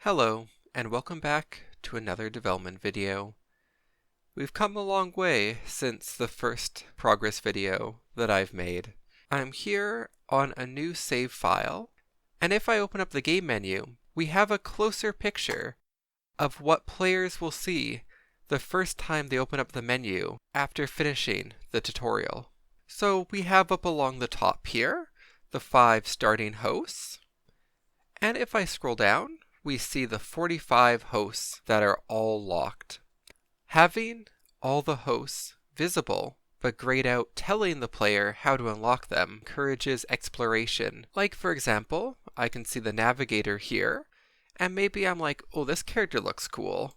Hello, and welcome back to another development video. We've come a long way since the first progress video that I've made. I'm here on a new save file, and if I open up the game menu, we have a closer picture of what players will see the first time they open up the menu after finishing the tutorial. So we have up along the top here the 5 starting hosts, and if I scroll down, we see the 45 hosts that are all locked. Having all the hosts visible but grayed out telling the player how to unlock them encourages exploration. Like for example, I can see the navigator here, and maybe I'm like, oh, this character looks cool.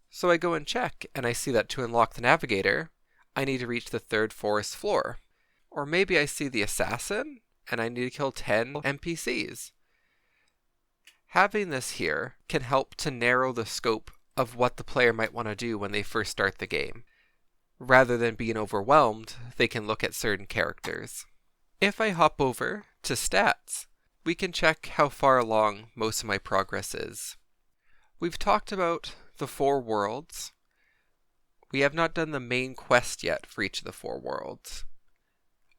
So I go and check, and I see that to unlock the navigator, I need to reach the 3rd forest floor. Or maybe I see the assassin, and I need to kill 10 NPCs. Having this here can help to narrow the scope of what the player might want to do when they first start the game. Rather than being overwhelmed, they can look at certain characters. If I hop over to stats, we can check how far along most of my progress is. We've talked about the 4 worlds. We have not done the main quest yet for each of the 4 worlds.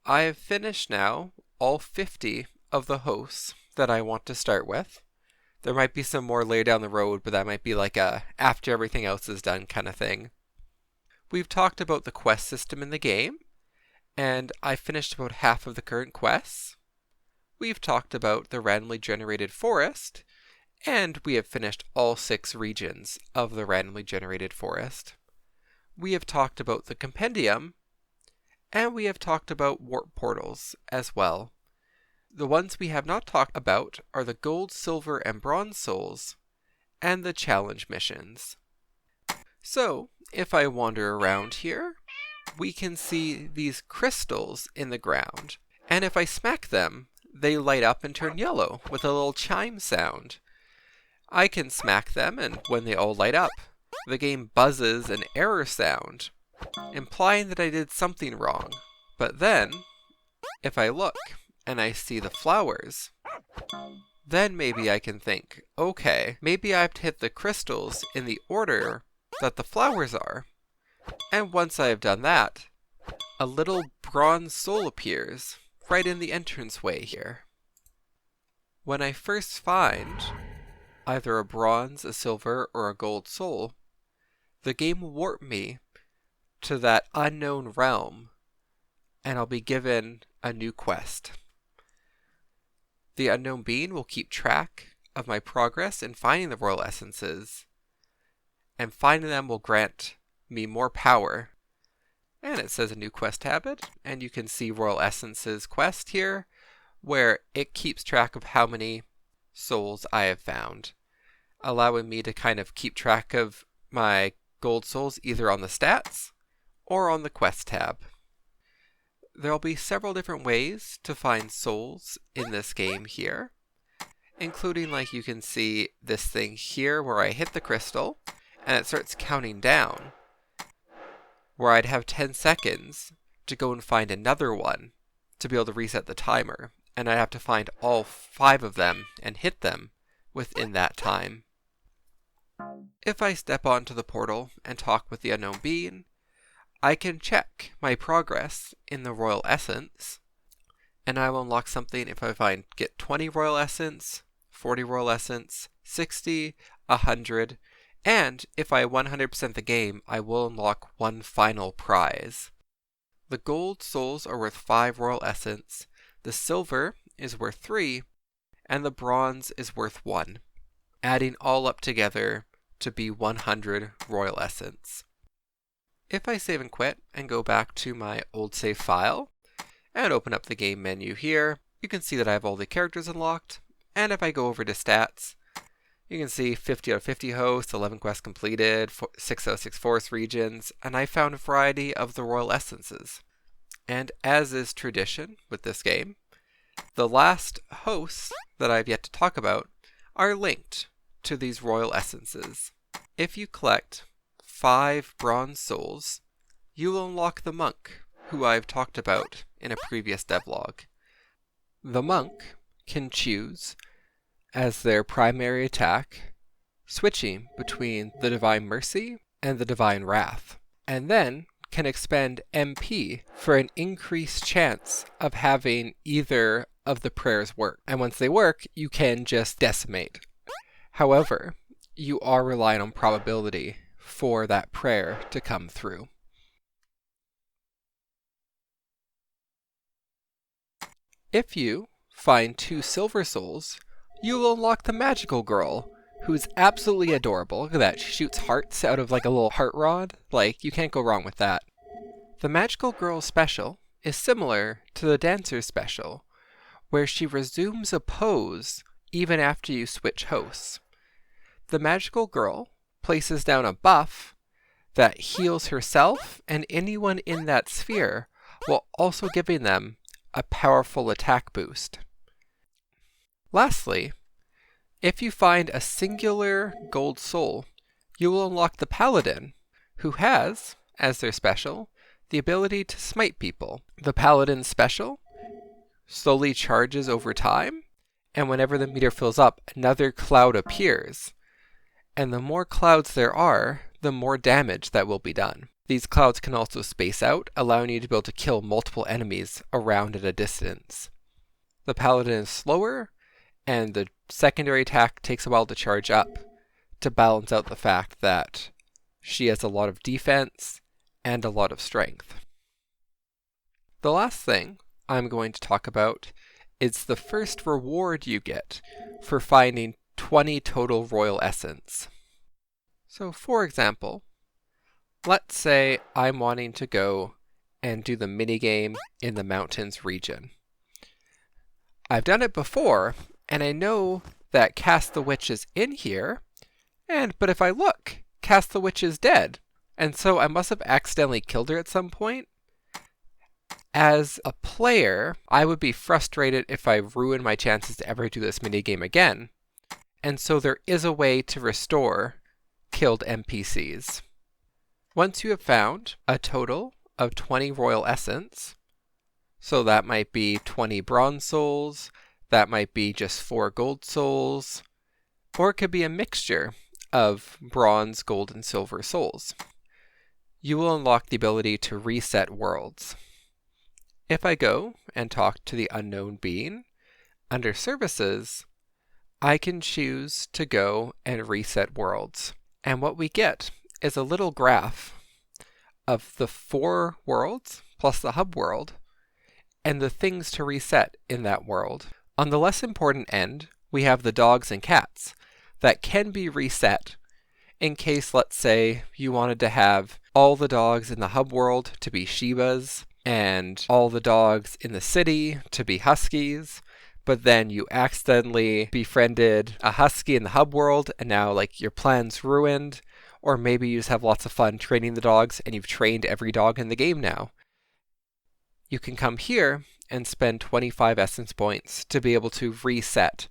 I have finished now all 50 of the hosts that I want to start with. There might be some more later down the road, but that might be like a after everything else is done kind of thing. We've talked about the quest system in the game, and I finished about half of the current quests. We've talked about the randomly generated forest, and we have finished all 6 regions of the randomly generated forest. We have talked about the compendium, and we have talked about warp portals as well. The ones we have not talked about are the gold, silver, and bronze souls, and the challenge missions. So, if I wander around here, we can see these crystals in the ground, and if I smack them, they light up and turn yellow with a little chime sound. I can smack them, and when they all light up, the game buzzes an error sound, implying that I did something wrong. But then, if I look, and I see the flowers, then maybe I can think, okay, maybe I have to hit the crystals in the order that the flowers are. And once I have done that, a little bronze soul appears right in the entranceway here. When I first find either a bronze, a silver, or a gold soul, the game will warp me to that unknown realm, and I'll be given a new quest. The unknown being will keep track of my progress in finding the royal essences, and finding them will grant me more power. And it says a new quest habit, and you can see royal essences quest here, where it keeps track of how many souls I have found, allowing me to kind of keep track of my gold souls either on the stats or on the quest tab. There will be several different ways to find souls in this game here, including like you can see this thing here where I hit the crystal and it starts counting down, where I'd have 10 seconds to go and find another one to be able to reset the timer, and I'd have to find all 5 of them and hit them within that time. If I step onto the portal and talk with the unknown being, I can check my progress in the royal essence, and I will unlock something if I get 20 royal essence, 40 royal essence, 60, 100, and if I 100% the game, I will unlock one final prize. The gold souls are worth 5 royal essence, the silver is worth 3, and the bronze is worth 1, adding all up together to be 100 royal essence. If I save and quit and go back to my old save file and open up the game menu here, you can see that I have all the characters unlocked. And if I go over to stats, you can see 50 out of 50 hosts, 11 quests completed, 6 out of 6 forest regions, and I found a variety of the royal essences. And as is tradition with this game, the last hosts that I've yet to talk about are linked to these royal essences. If you collect 5 bronze souls, you will unlock the monk, who I've talked about in a previous devlog. The monk can choose as their primary attack switching between the Divine Mercy and the Divine Wrath, and then can expend MP for an increased chance of having either of the prayers work. And once they work, you can just decimate. However, you are relying on probability for that prayer to come through. If you find 2 silver souls, you will unlock the Magical Girl, who's absolutely adorable. Look at that, she shoots hearts out of like a little heart rod. Like, you can't go wrong with that. The Magical Girl special is similar to the Dancer special, where she resumes a pose even after you switch hosts. The Magical Girl places down a buff that heals herself and anyone in that sphere, while also giving them a powerful attack boost. Lastly, if you find a singular gold soul, you will unlock the Paladin, who has, as their special, the ability to smite people. The Paladin's special slowly charges over time, and whenever the meter fills up, another cloud appears. And the more clouds there are, the more damage that will be done. These clouds can also space out, allowing you to be able to kill multiple enemies around at a distance. The Paladin is slower, and the secondary attack takes a while to charge up to balance out the fact that she has a lot of defense and a lot of strength. The last thing I'm going to talk about is the first reward you get for finding 20 total royal essence. So for example, let's say I'm wanting to go and do the minigame in the mountains region. I've done it before, and I know that Cast the Witch is in here, but if I look, Cast the Witch is dead, and so I must have accidentally killed her at some point. As a player, I would be frustrated if I ruined my chances to ever do this minigame again, and so there is a way to restore killed NPCs. Once you have found a total of 20 royal essence, so that might be 20 bronze souls, that might be just 4 gold souls, or it could be a mixture of bronze, gold, and silver souls, you will unlock the ability to reset worlds. If I go and talk to the unknown being, under services, I can choose to go and reset worlds. And what we get is a little graph of the 4 worlds plus the hub world and the things to reset in that world. On the less important end, we have the dogs and cats that can be reset in case, let's say, you wanted to have all the dogs in the hub world to be Shibas and all the dogs in the city to be Huskies, but then you accidentally befriended a Husky in the hub world and now like your plan's ruined, or maybe you just have lots of fun training the dogs and you've trained every dog in the game now. You can come here and spend 25 essence points to be able to reset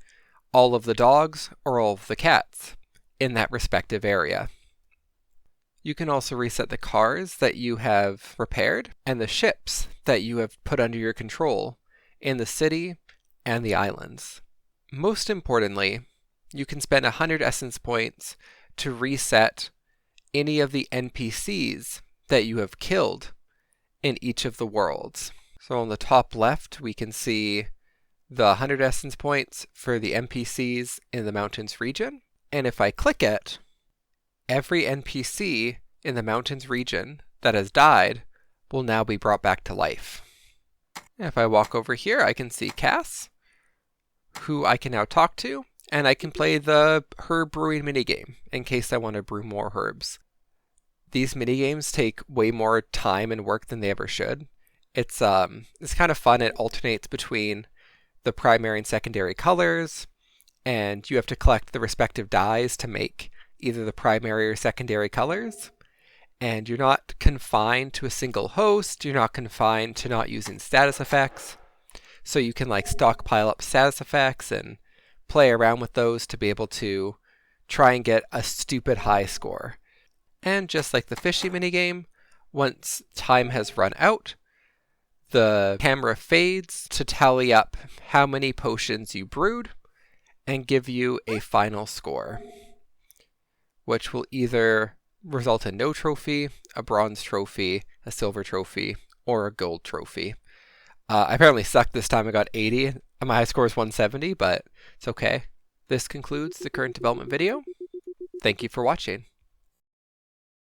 all of the dogs or all of the cats in that respective area. You can also reset the cars that you have repaired and the ships that you have put under your control in the city and the islands. Most importantly, you can spend 100 essence points to reset any of the NPCs that you have killed in each of the worlds. So on the top left, we can see the 100 essence points for the NPCs in the mountains region. And if I click it, every NPC in the mountains region that has died will now be brought back to life. And if I walk over here, I can see Cass, who I can now talk to, and I can play the herb brewing minigame in case I want to brew more herbs. These minigames take way more time and work than they ever should. It's kind of fun. It alternates between the primary and secondary colors, and you have to collect the respective dyes to make either the primary or secondary colors. And you're not confined to a single host. You're not confined to not using status effects. So you can like stockpile up status effects and play around with those to be able to try and get a stupid high score. And just like the fishy minigame, once time has run out, the camera fades to tally up how many potions you brewed and give you a final score. which will either result in no trophy, a bronze trophy, a silver trophy, or a gold trophy. I apparently sucked this time. I got 80. My high score is 170, but it's okay. This concludes the current development video. Thank you for watching.